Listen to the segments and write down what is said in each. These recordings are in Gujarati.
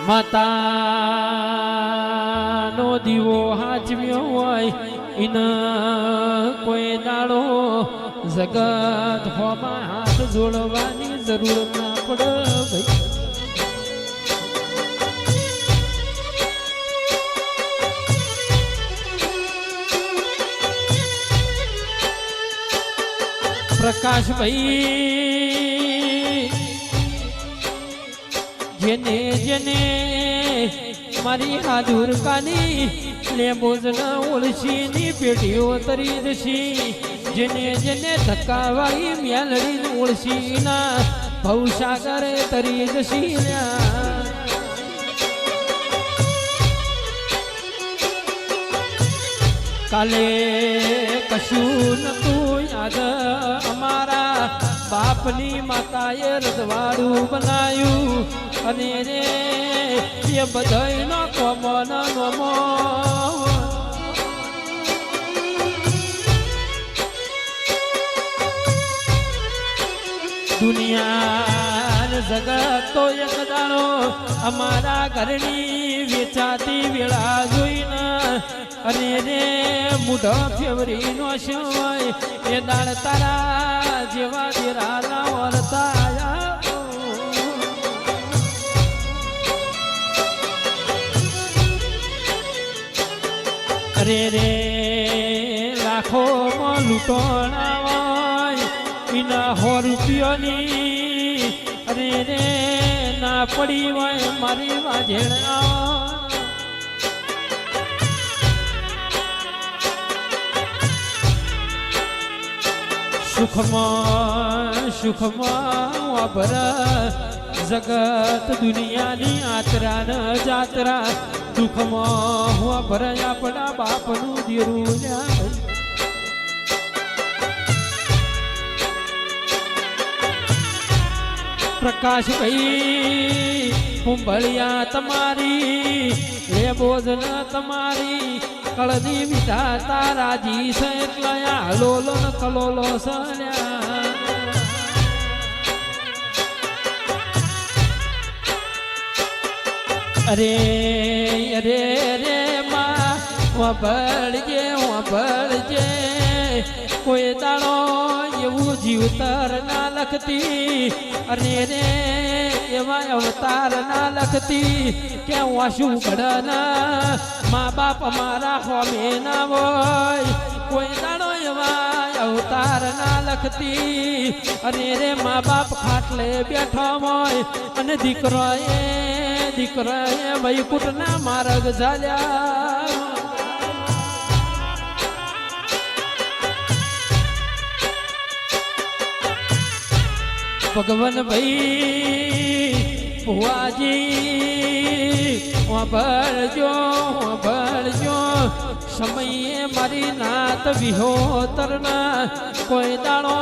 માતાનો દીવો હાચવ્યો હોય એના કોઈ દાડો જગત હોમાં હાથ જોડવાની જરૂર ના પડે ભાઈ. પ્રકાશ ભાઈ જેને જેને મારી હાદુરકાની લેબોજના ઓળશીની પેઢીઓ તરી દશી, જેને જેને ધક્કાવાળી મ્યાલડી ઓળશીના ભવસાગર તરી દશી. કાલે કશું નતું યાદ અમારા બાપની માતાએ રજવાડું બનાયું અને રે એ બધાયનો કોમન નોમો દુનિયા જગત તો એક દાડો અમારા ઘરની વેચાતી વેળા જોઈને અને રે મુઢો ફેવરી નો શય એ દાળ તારા જેવા દેરાના વર્તા. અરે રે લાખો માં લૂંટોણા હોય એના 100 રૂપિયાની અરે રે ના પડી હોય મારી વાજેણા. સુખમાં વાપર જગત દુનિયાની આતરા ન જાતરા દુઃખમાં વાપર આપણા બાપનું દેરું. પ્રકાશ ભાઈ કુંભળિયા તમારી લેબોજન તમારી કળની મીઠા તારાજી છે એટલે હલોલો ન કલોલો સણ્યા. અરે અરે રે માં વાભળજે કોઈ દાડો એવું જીવતર ના લખતી અને રે એવા અવતાર ના લખતી કે વાશું ઘડના મા બાપ અમારા હોમે ના હોય. કોઈ દાડો એવા અવતાર ના લખતી અને રે મા બાપ ખાટલે બેઠો હોય અને દીકરોએ વૈકુંઠના માર્ગ ઝાલ્યા. ભગવાન ભાઈ ભુવાજી વાભળજો સમયે મારી નાત વિહોતરના કોઈ દાડો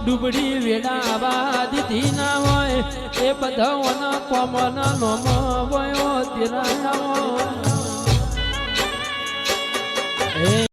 ડૂબડી વેડાવા દીધી ના હોય એ બધા કોમન નોમ વયો તેરા.